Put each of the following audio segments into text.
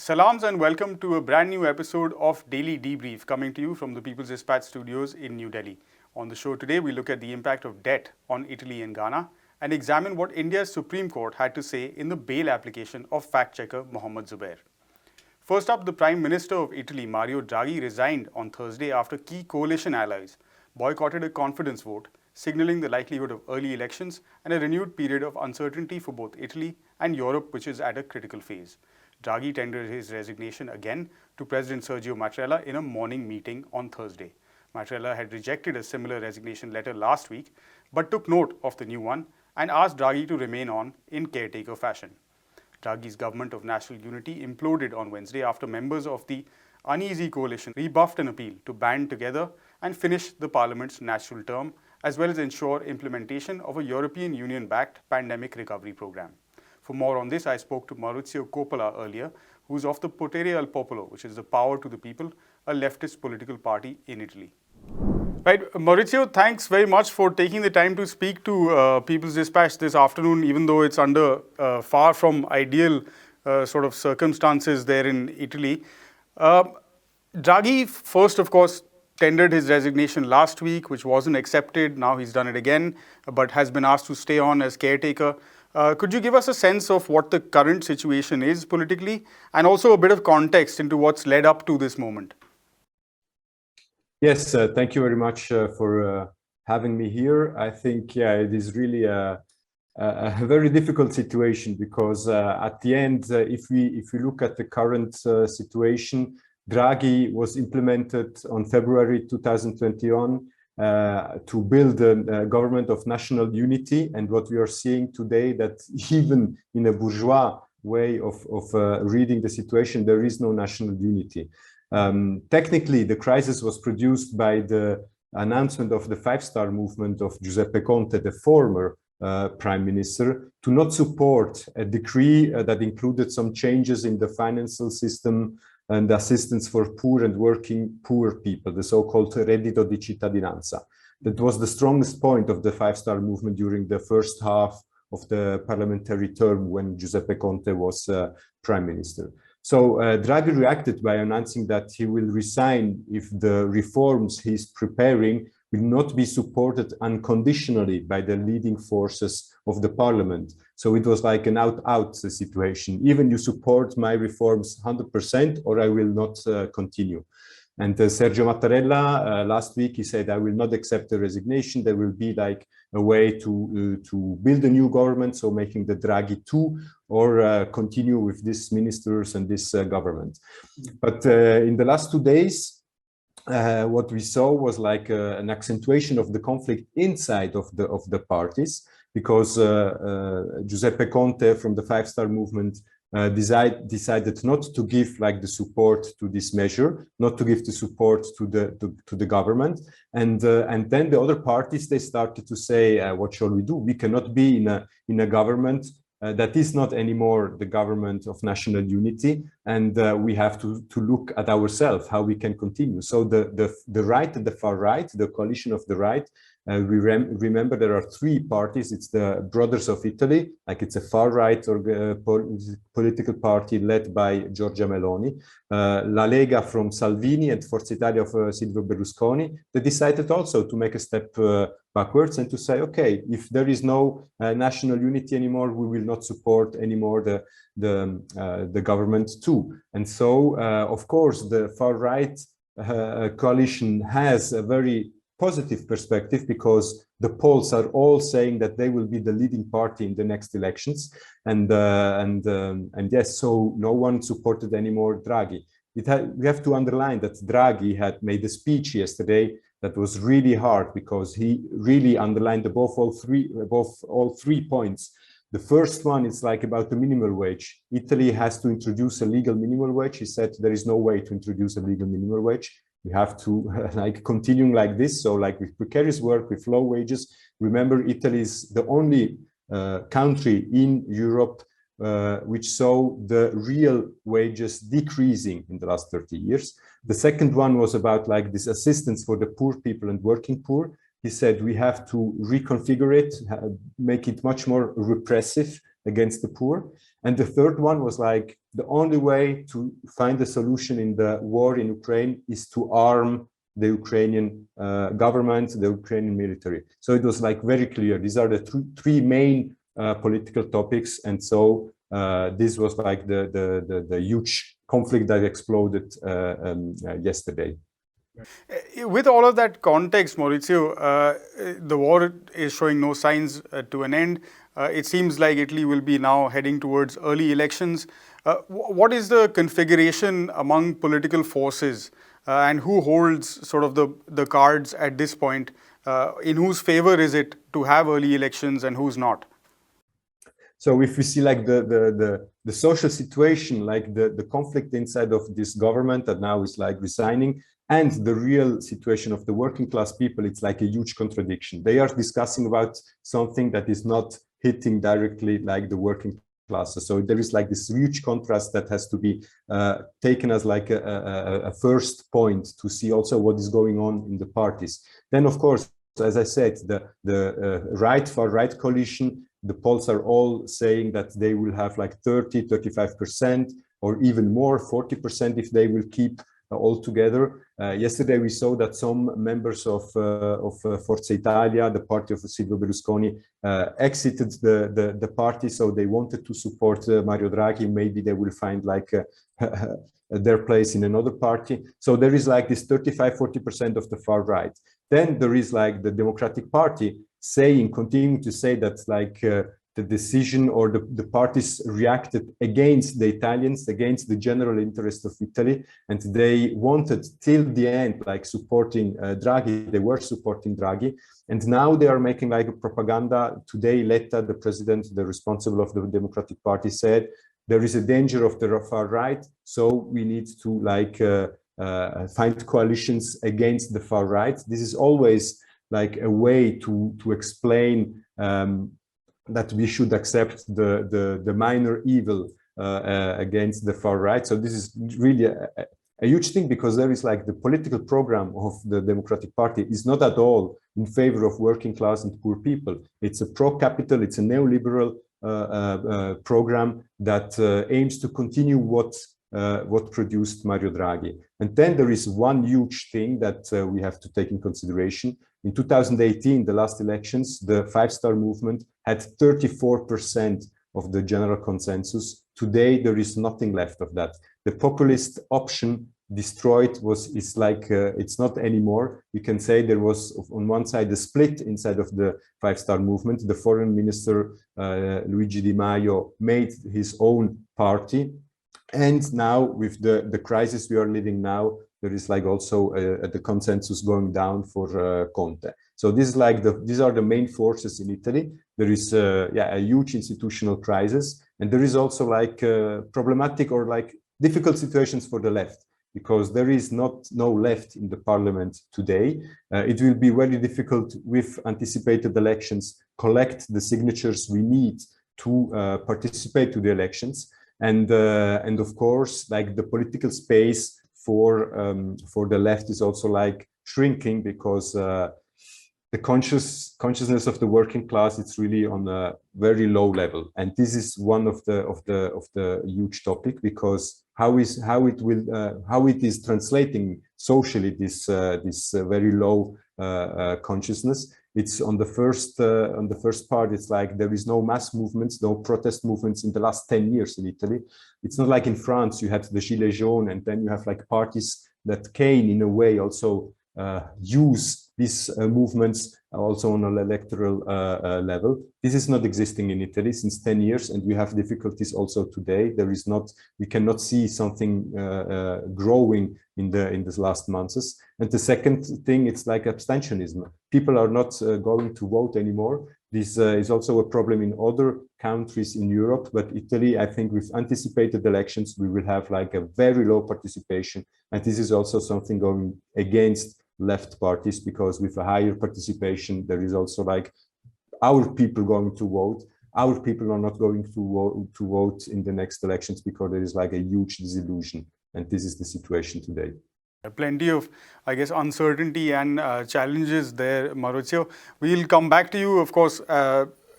Salams and welcome to a brand new episode of Daily Debrief coming to you from the People's Dispatch studios in New Delhi. On the show today, we look at the impact of debt on Italy and Ghana and examine what India's Supreme Court had to say in the bail application of fact-checker Mohammad Zubair. First up, the Prime Minister of Italy, Mario Draghi, resigned on Thursday after key coalition allies boycotted a confidence vote, signaling the likelihood of early elections and a renewed period of uncertainty for both Italy and Europe, which is at a critical phase. Draghi tendered his resignation again to President Sergio Mattarella in a morning meeting on Thursday. Mattarella had rejected a similar resignation letter last week, but took note of the new one and asked Draghi to remain on in caretaker fashion. Draghi's government of national unity imploded on Wednesday after members of the uneasy coalition rebuffed an appeal to band together and finish the parliament's natural term, as well as ensure implementation of a European Union-backed pandemic recovery program. For more on this, I spoke to Maurizio Coppola earlier, who's of the Potere al Popolo, which is the Power to the People, a leftist political party in Italy. Right, Maurizio, thanks very much for taking the time to speak to People's Dispatch this afternoon, even though it's under far from ideal sort of circumstances there in Italy. Draghi first, of course, tendered his resignation last week, which wasn't accepted. Now he's done it again, but has been asked to stay on as caretaker. Could you give us a sense of what the current situation is politically and also a bit of context into what's led up to this moment? Yes, thank you very much for having me here. I think, it is really a very difficult situation because at the end, if we look at the current situation, Draghi was implemented on February 2021 to build a government of national unity. And what we are seeing today, that even in a bourgeois way of reading the situation, there is no national unity. Technically, the crisis was produced by the announcement of the five-star movement of Giuseppe Conte, the former prime minister, to not support a decree that included some changes in the financial system and assistance for poor and working poor people, the so-called reddito di cittadinanza. That was the strongest point of the five-star movement during the first half of the parliamentary term when Giuseppe Conte was prime minister. So Draghi reacted by announcing that he will resign if the reforms he's preparing will not be supported unconditionally by the leading forces of the parliament. So it was like an out-out situation. Even you support my reforms 100% or I will not continue. And Sergio Mattarella, last week, he said, I will not accept the resignation. There will be like a way to build a new government, so making the Draghi 2 or continue with these ministers and this government. But in the last 2 days, what we saw was like an accentuation of the conflict inside of the parties, because Giuseppe Conte from the five-star movement decided not to give like the support to this measure, not to give the support to the government, and then the other parties, they started to say, what shall we do? We cannot be in a government that is not anymore the government of national unity, and we have to look at ourselves how we can continue. So the right and the far right, the coalition of the right. We remember there are three parties. It's the Brothers of Italy, like it's a far-right political party led by Giorgia Meloni, La Lega from Salvini and Forza Italia of Silvio Berlusconi. They decided also to make a step backwards and to say, okay, if there is no national unity anymore, we will not support anymore the government too. And so, of course, the far-right coalition has a very positive perspective because the polls are all saying that they will be the leading party in the next elections, and yes, so no one supported anymore Draghi. We have to underline that Draghi had made a speech yesterday that was really hard because he really underlined above all three points. The first one is like about the minimum wage. Italy has to introduce a legal minimum wage. He said there is no way to introduce a legal minimum wage. We have to like continuing like this. So like with precarious work, with low wages. Remember, Italy is the only country in Europe which saw the real wages decreasing in the last 30 years. The second one was about like this assistance for the poor people and working poor. He said we have to reconfigure it, make it much more repressive, against the poor. And the third one was like, the only way to find a solution in the war in Ukraine is to arm the Ukrainian government, the Ukrainian military. So it was like very clear. These are the three main political topics. And so this was like the huge conflict that exploded yesterday. With all of that context, Maurizio, the war is showing no signs to an end. It seems like Italy will be now heading towards early elections. What is the configuration among political forces and who holds sort of the cards at this point? In whose favor is it to have early elections and who's not? So if we see like the social situation, like the conflict inside of this government that now is like resigning, and the real situation of the working class people, it's like a huge contradiction. They are discussing about something that is not hitting directly like the working classes. So there is like this huge contrast that has to be taken as like a first point to see also what is going on in the parties. Then, of course, as I said, the far-right coalition, the polls are all saying that they will have like 30, 35%, or even more, 40% if they will keep all together. Yesterday, we saw that some members of Forza Italia, the party of Silvio Berlusconi, exited the party, so they wanted to support Mario Draghi. Maybe they will find like their place in another party. So there is like this 35-40% of the far right. Then there is like the Democratic Party continuing to say that like the decision or the parties reacted against the Italians, against the general interest of Italy, and they wanted till the end, like supporting Draghi. They were supporting Draghi, and now they are making like a propaganda. Today, Letta, the president, the responsible of the Democratic Party, said there is a danger of the far right, so we need to like find coalitions against the far right. This is always like a way to explain that we should accept the minor evil against the far right. So this is really a huge thing, because there is like the political program of the Democratic Party is not at all in favor of working class and poor people. It's a pro-capital, it's a neoliberal program that aims to continue what produced Mario Draghi. And then there is one huge thing that we have to take in consideration. In 2018, the last elections, the Five-Star Movement had 34% of the general consensus. Today, there is nothing left of that. The populist option destroyed it's like, it's not anymore. You can say there was on one side a split inside of the Five-Star Movement. The foreign minister, Luigi Di Maio, made his own party. And now with the crisis we are living now, there is like also the consensus going down for Conte. So this is like these are the main forces in Italy. There is a huge institutional crisis, and there is also like problematic or like difficult situations for the left, because there is no left in the parliament today. It will be very difficult with anticipated elections, collect the signatures we need to participate to the elections. And of course, like the political space for the left is also like shrinking, because the consciousness of the working class, it's really on a very low level. And this is one of the huge topic, because how it is translating socially this very low consciousness. It's on the first part, it's like there is no mass movements, no protest movements in the last 10 years in Italy. It's not like in France, you had the Gilets jaunes, and then you have like parties that can in a way also use these movements also on an electoral level. This is not existing in Italy since 10 years, and we have difficulties also today. We cannot see something growing in these last months. And the second thing, it's like abstentionism. People are not going to vote anymore. This is also a problem in other countries in Europe, but Italy, I think with anticipated elections, we will have like a very low participation. And this is also something going against left parties, because with a higher participation, there is also like our people going to vote. Our people are not going to vote in the next elections, because there is like a huge disillusion. And this is the situation today. Plenty of, I guess, uncertainty and challenges there, Maurizio. We'll come back to you, of course,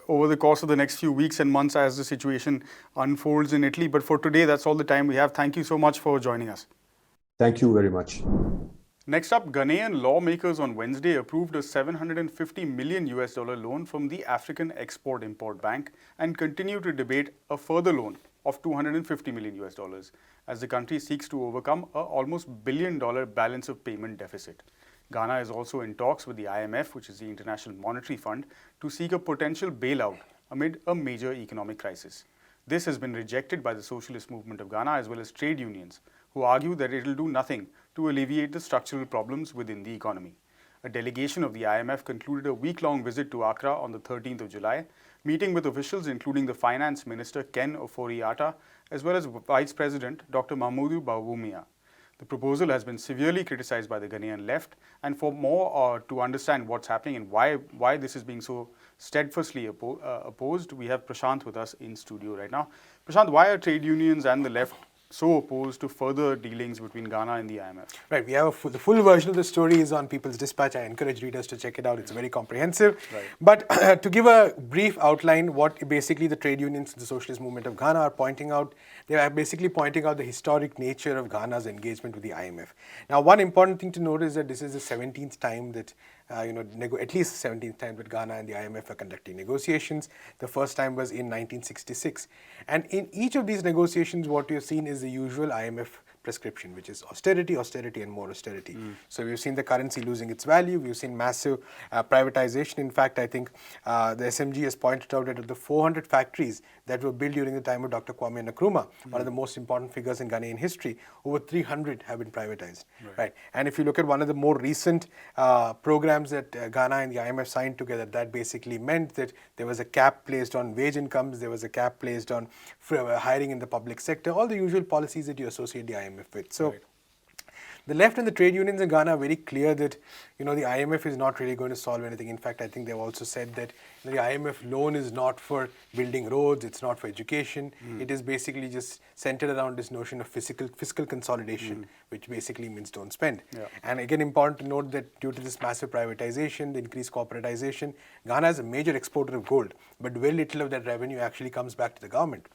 over the course of the next few weeks and months as the situation unfolds in Italy. But for today, that's all the time we have. Thank you so much for joining us. Thank you very much. Next up, Ghanaian lawmakers on Wednesday approved a $750 million loan from the African Export-Import Bank and continue to debate a further loan of $250 million as the country seeks to overcome a almost $1 billion balance of payment deficit. Ghana is also in talks with the IMF, which is the International Monetary Fund, to seek a potential bailout amid a major economic crisis. This has been rejected by the Socialist Movement of Ghana as well as trade unions, who argue that it will do nothing to alleviate the structural problems within the economy. A delegation of the IMF concluded a week-long visit to Accra on the 13th of July, meeting with officials including the Finance Minister Ken Ofori-Atta as well as Vice President Dr. Mahmoud Bawumia. The proposal has been severely criticized by the Ghanaian left, and for more to understand what's happening and why this is being so steadfastly opposed, we have Prashant with us in studio right now. Prashant, why are trade unions and the left so opposed to further dealings between Ghana and the IMF? Right, we have the full version of the story is on People's Dispatch. I encourage readers to check it out. It's very comprehensive. Right. But to give a brief outline, what basically the trade unions, the Socialist Movement of Ghana are pointing out, they are basically pointing out the historic nature of Ghana's engagement with the IMF. Now, one important thing to note is that this is the 17th time that at least the 17th time that Ghana and the IMF are conducting negotiations. The first time was in 1966. And in each of these negotiations, what you've seen is the usual IMF prescription, which is austerity, austerity, and more austerity. So we've seen the currency losing its value. We've seen massive privatization. In fact, I think the SMG has pointed out that of the 400 factories that were built during the time of Dr. Kwame Nkrumah, one of the most important figures in Ghanaian history, over 300 have been privatized. Right. And if you look at one of the more recent programs that Ghana and the IMF signed together, that basically meant that there was a cap placed on wage incomes, there was a cap placed on hiring in the public sector, all the usual policies that you associate the IMF with. So the left and the trade unions in Ghana are very clear that the IMF is not really going to solve anything. In fact, I think they've also said that the IMF loan is not for building roads, it's not for education. It is basically just centered around this notion of fiscal consolidation, which basically means don't spend. And again, important to note that due to this massive privatization, the increased corporatization, Ghana is a major exporter of gold, but very little of that revenue actually comes back to the government.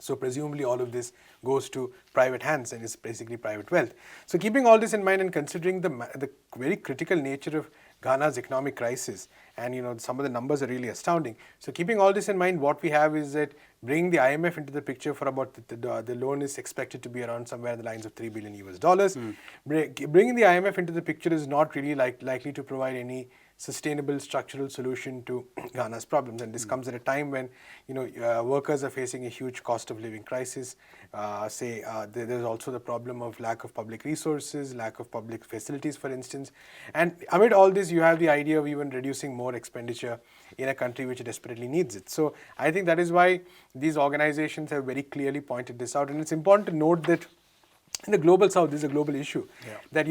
So presumably all of this goes to private hands and is basically private wealth. So keeping all this in mind and considering the very critical nature of Ghana's economic crisis, and some of the numbers are really astounding. So keeping all this in mind, what we have is that bringing the IMF into the picture for about the loan is expected to be around somewhere in the lines of $3 billion. Bringing the IMF into the picture is not really likely to provide any sustainable structural solution to Ghana's problems, and this comes at a time when workers are facing a huge cost of living crisis. There's also the problem of lack of public resources, lack of public facilities, for instance, and amid all this, you have the idea of even reducing more expenditure in a country which desperately needs it. So I think that is why these organizations have very clearly pointed this out, and it's important to note that in the global south, this is a global issue. That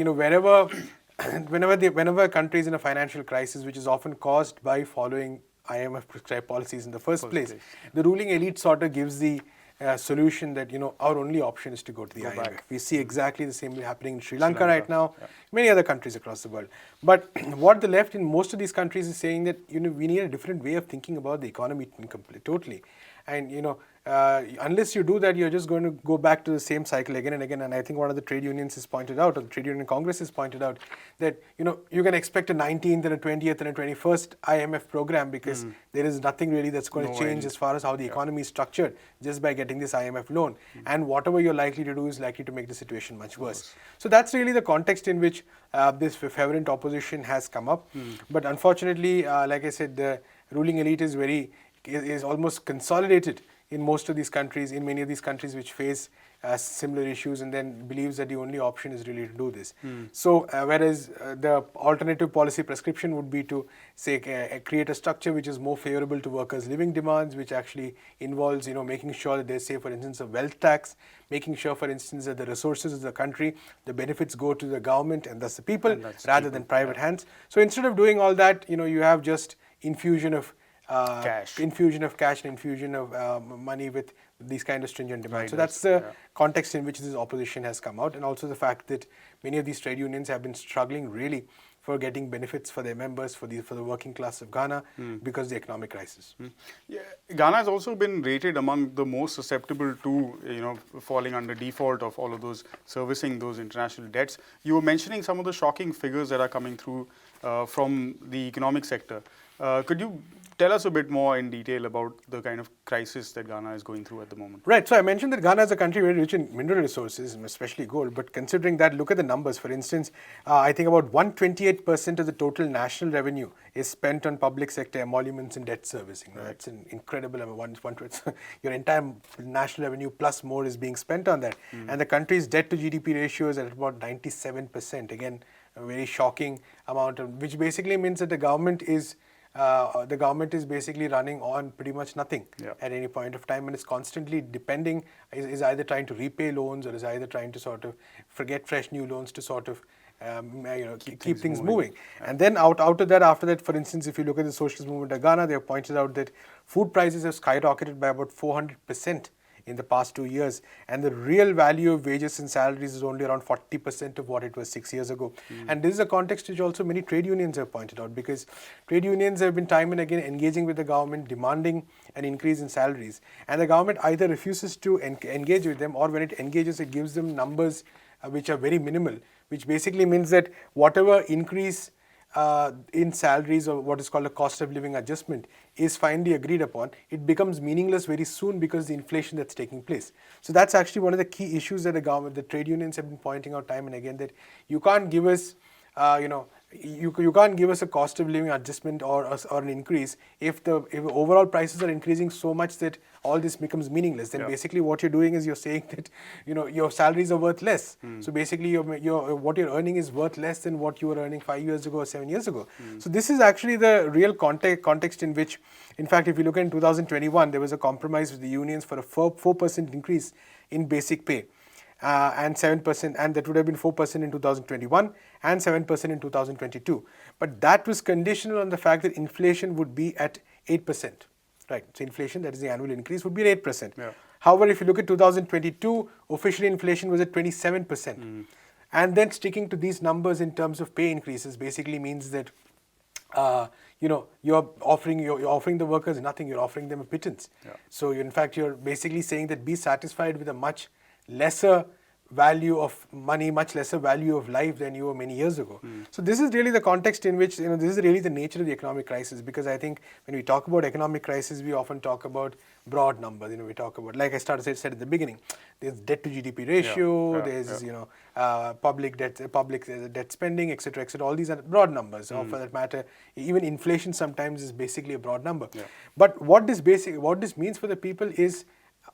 whenever a country is in a financial crisis, which is often caused by following IMF prescribed policies in the first place, the ruling elite sort of gives the solution that our only option is to go to the IMF. We see exactly the same happening in Sri Lanka right now, many other countries across the world. But what the left in most of these countries is saying that we need a different way of thinking about the economy totally. And unless you do that, you're just going to go back to the same cycle again and again. And I think one of the trade unions has pointed out, or the Trade Union Congress has pointed out, that you can expect a 19th and a 20th and a 21st IMF program because there is nothing really that's going to change as far as how the economy is structured just by getting this IMF loan. And whatever you're likely to do is likely to make the situation much worse. So that's really the context in which this fervent opposition has come up. But unfortunately, like I said, the ruling elite is almost consolidated in most of these countries, in many of these countries which face similar issues, and then believes that the only option is really to do this. So whereas the alternative policy prescription would be to create a structure which is more favorable to workers' living demands, which actually involves making sure that there's, say, for instance, a wealth tax, making sure, for instance, that the resources of the country, the benefits go to the government and thus the people rather than private hands. So instead of doing all that, you have just infusion of cash and infusion of money with these kind of stringent demands. So that's the context in which this opposition has come out, and also the fact that many of these trade unions have been struggling really for getting benefits for their members, for the working class of Ghana, because of the economic crisis. Yeah, Ghana has also been rated among the most susceptible to, falling under default of all of those servicing those international debts. You were mentioning some of the shocking figures that are coming through from the economic sector. Could you tell us a bit more in detail about the kind of crisis that Ghana is going through at the moment? Right. So I mentioned that Ghana is a country very rich in mineral resources, especially gold. But considering that, look at the numbers. For instance, I think about 128% of the total national revenue is spent on public sector emoluments and debt servicing. Right. That's an incredible amount. Your entire national revenue plus more is being spent on that. And the country's debt to GDP ratio is at about 97%. Again, a very shocking amount, which basically means that the government is basically running on pretty much nothing at any point of time, and is constantly depending, is either trying to repay loans or is either trying to sort of get fresh new loans to sort of keep things moving. And then out of that, after that, for instance, if you look at the socialist movement of Ghana, they have pointed out that food prices have skyrocketed by about 400% in the past 2 years, and the real value of wages and salaries is only around 40% of what it was 6 years ago. And this is a context which also many trade unions have pointed out, because trade unions have been time and again engaging with the government, demanding an increase in salaries, and the government either refuses to engage with them, or when it engages, it gives them numbers which are very minimal, which basically means that whatever increase in salaries, or what is called a cost of living adjustment, is finally agreed upon, it becomes meaningless very soon because of the inflation that's taking place. So that's actually one of the key issues that the trade unions have been pointing out time and again, that you can't give us you can't give us a cost of living adjustment or an increase if overall prices are increasing so much that all this becomes meaningless. Then basically what you're doing is you're saying that your salaries are worth less. So basically what you're earning is worth less than what you were earning 5 years ago or 7 years ago. So this is actually the real context in which, in fact, if you look at in 2021, there was a compromise with the unions for a 4% increase in basic pay. And 7%, and that would have been 4% in 2021 and 7% in 2022. But that was conditional on the fact that inflation would be at 8%. Right. So inflation, that is the annual increase, would be at 8%. Yeah. However, if you look at 2022, officially inflation was at 27%. And then sticking to these numbers in terms of pay increases basically means that you're offering the workers nothing, you're offering them a pittance. Yeah. So in fact, you're basically saying that be satisfied with a much lesser value of money, much lesser value of life than you were many years ago. So this is really the context in which, this is really the nature of the economic crisis, because I think when we talk about economic crisis, we often talk about broad numbers. We talk about, like I said at the beginning, there's debt to GDP ratio, there's public debt spending, etc., etc. All these are broad numbers. Or for that matter, even inflation sometimes is basically a broad number. Yeah. But what this means for the people is,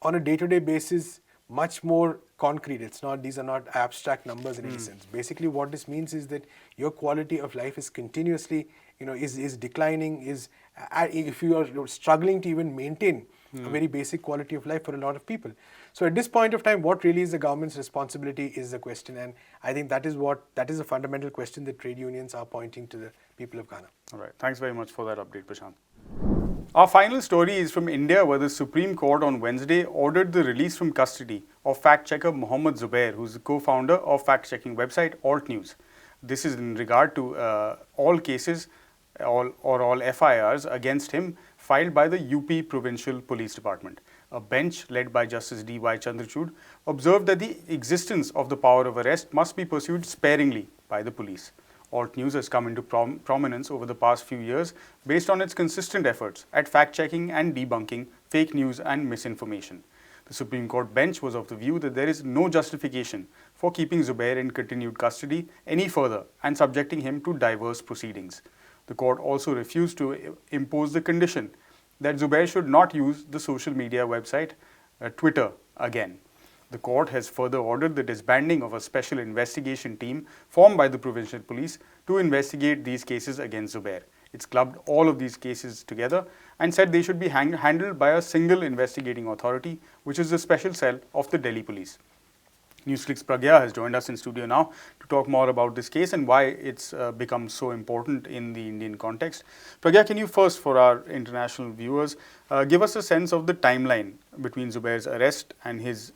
on a day-to-day basis, much more concrete. These are not abstract numbers in any sense. Basically what this means is that your quality of life is continuously, is declining, if you are struggling to even maintain a very basic quality of life for a lot of people. So at this point of time, what really is the government's responsibility is the question, and I think that is a fundamental question that trade unions are pointing to the people of Ghana. All right. Thanks very much for that update, Prashant. Our final story is from India, where the Supreme Court on Wednesday ordered the release from custody of fact-checker Mohammad Zubair, who is the co-founder of fact-checking website Alt News. This is in regard to all cases all FIRs against him filed by the UP Provincial Police Department. A bench led by Justice D.Y. Chandrachud observed that the existence of the power of arrest must be pursued sparingly by the police. Alt News has come into prominence over the past few years based on its consistent efforts at fact-checking and debunking fake news and misinformation. The Supreme Court bench was of the view that there is no justification for keeping Zubair in continued custody any further and subjecting him to diverse proceedings. The court also refused to impose the condition that Zubair should not use the social media website Twitter again. The court has further ordered the disbanding of a special investigation team formed by the provincial police to investigate these cases against Zubair. It's clubbed all of these cases together and said they should be handled by a single investigating authority, which is the special cell of the Delhi police. NewsClick's Pragya has joined us in studio now to talk more about this case and why it's become so important in the Indian context. Pragya, can you first, for our international viewers, give us a sense of the timeline between Zubair's arrest and his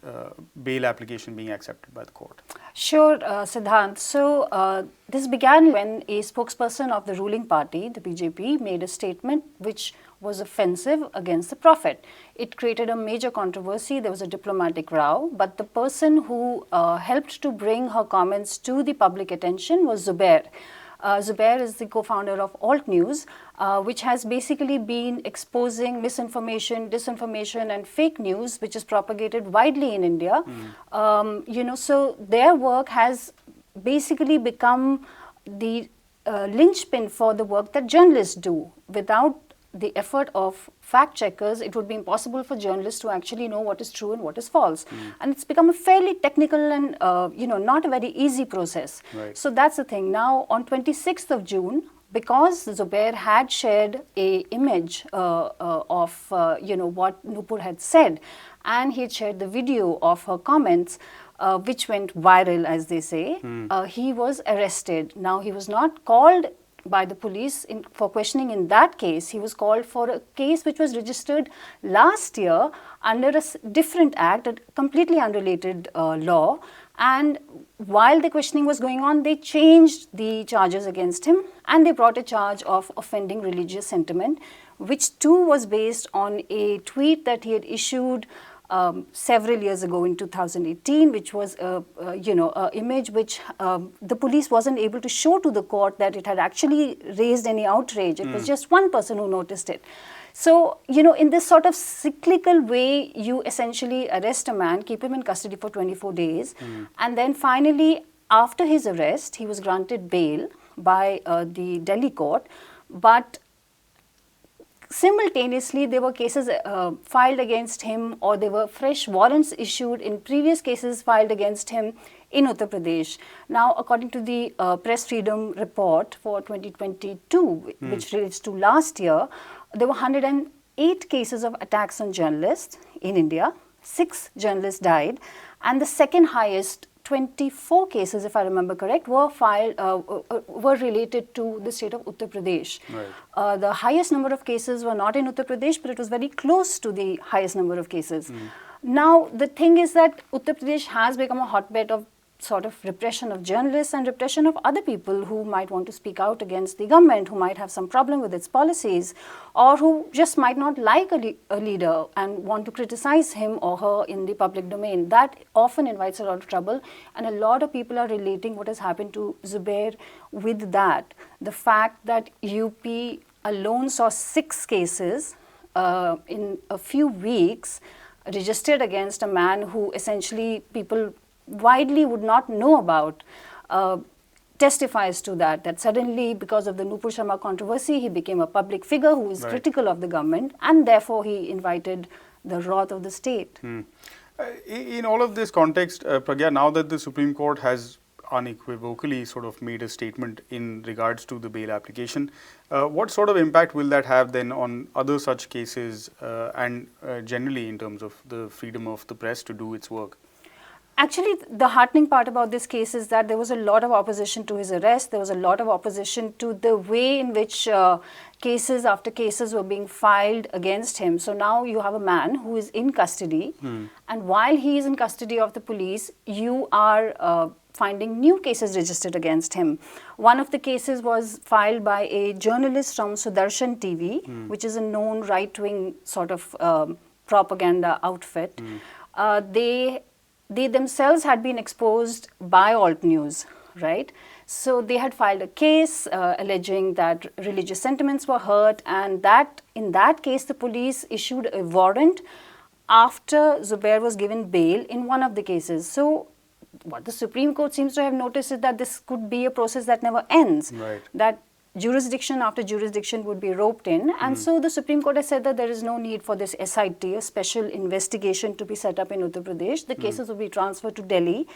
bail application being accepted by the court? Sure, Siddhant. So, this began when a spokesperson of the ruling party, the BJP, made a statement which was offensive against the Prophet. It created a major controversy. There was a diplomatic row, but the person who helped to bring her comments to the public attention was Zubair. Zubair is the co-founder of Alt News, which has basically been exposing misinformation, disinformation and fake news, which is propagated widely in India. So their work has basically become the linchpin for the work that journalists do. Without the effort of fact checkers, it would be impossible for journalists to actually know what is true and what is false. And it's become a fairly technical and, not a very easy process. Right. So that's the thing. Now, on 26th of June, because Zubair had shared a image of, what Nupur had said, and he had shared the video of her comments, which went viral, as they say, he was arrested. Now, he was not called by the police for questioning in that case. He was called for a case which was registered last year under a different act, a completely unrelated law. And while the questioning was going on, they changed the charges against him and they brought a charge of offending religious sentiment, which too was based on a tweet that he had issued several years ago in 2018, which was a image which the police wasn't able to show to the court that it had actually raised any outrage. It was just one person who noticed it. So, in this sort of cyclical way, you essentially arrest a man, keep him in custody for 24 days, and then finally, after his arrest, he was granted bail by the Delhi court, but simultaneously, there were cases filed against him, or there were fresh warrants issued in previous cases filed against him in Uttar Pradesh. Now, according to the Press Freedom Report for 2022, which relates to last year, there were 108 cases of attacks on journalists in India. 6 journalists died, and the second highest, 24 cases, if I remember correct, were related to the state of Uttar Pradesh. Right. The highest number of cases were not in Uttar Pradesh, but it was very close to the highest number of cases. Now, the thing is that Uttar Pradesh has become a hotbed of sort of repression of journalists and repression of other people who might want to speak out against the government, who might have some problem with its policies, or who just might not like a leader and want to criticize him or her in the public domain. That often invites a lot of trouble, and a lot of people are relating what has happened to Zubair with that. The fact that UP alone saw 6 cases in a few weeks registered against a man who essentially people widely would not know about, testifies to that suddenly, because of the Nupur Sharma controversy, he became a public figure who is critical of the government, and therefore he invited the wrath of the state. In all of this context, Pragya, now that the Supreme Court has unequivocally sort of made a statement in regards to the bail application, what sort of impact will that have then on other such cases and generally in terms of the freedom of the press to do its work? Actually, the heartening part about this case is that there was a lot of opposition to his arrest. There was a lot of opposition to the way in which cases after cases were being filed against him. So now you have a man who is in custody, and while he is in custody of the police, you are finding new cases registered against him. One of the cases was filed by a journalist from Sudarshan TV, which is a known right-wing sort of propaganda outfit. They themselves had been exposed by Alt News, right? So they had filed a case alleging that religious sentiments were hurt, and that in that case the police issued a warrant after Zubair was given bail in one of the cases. So what the Supreme Court seems to have noticed is that this could be a process that never ends. Right. That jurisdiction after jurisdiction would be roped in, and so the Supreme Court has said that there is no need for this SIT, a special investigation, to be set up in Uttar Pradesh. The cases will be transferred to Delhi,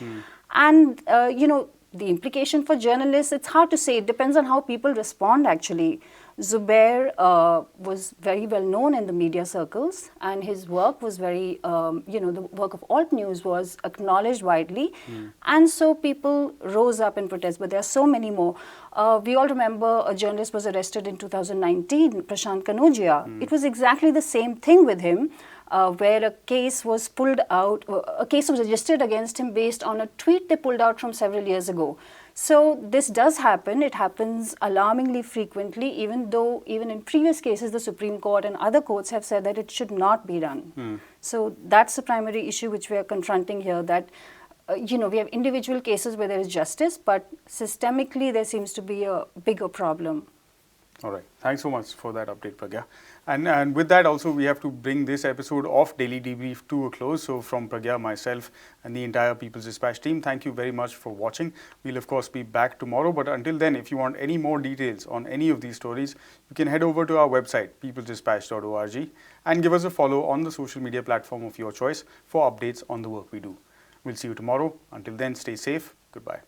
and the implication for journalists, it's hard to say. It depends on how people respond actually. Zubair was very well known in the media circles, and his work was very, the work of Alt News was acknowledged widely, and so people rose up in protest. But there are so many more. We all remember a journalist was arrested in 2019, Prashant Kanodia. It was exactly the same thing with him. Where a case was pulled out, a case was registered against him based on a tweet they pulled out from several years ago. So this does happen. It happens alarmingly frequently, even though even in previous cases the Supreme Court and other courts have said that it should not be done. So that's the primary issue which we are confronting here, that we have individual cases where there is justice, but systemically there seems to be a bigger problem. All right. Thanks so much for that update, Pragya. And with that also, we have to bring this episode of Daily Debrief to a close. So from Pragya, myself, and the entire People's Dispatch team, thank you very much for watching. We'll of course be back tomorrow. But until then, if you want any more details on any of these stories, you can head over to our website, peoplesdispatch.org, and give us a follow on the social media platform of your choice for updates on the work we do. We'll see you tomorrow. Until then, stay safe. Goodbye.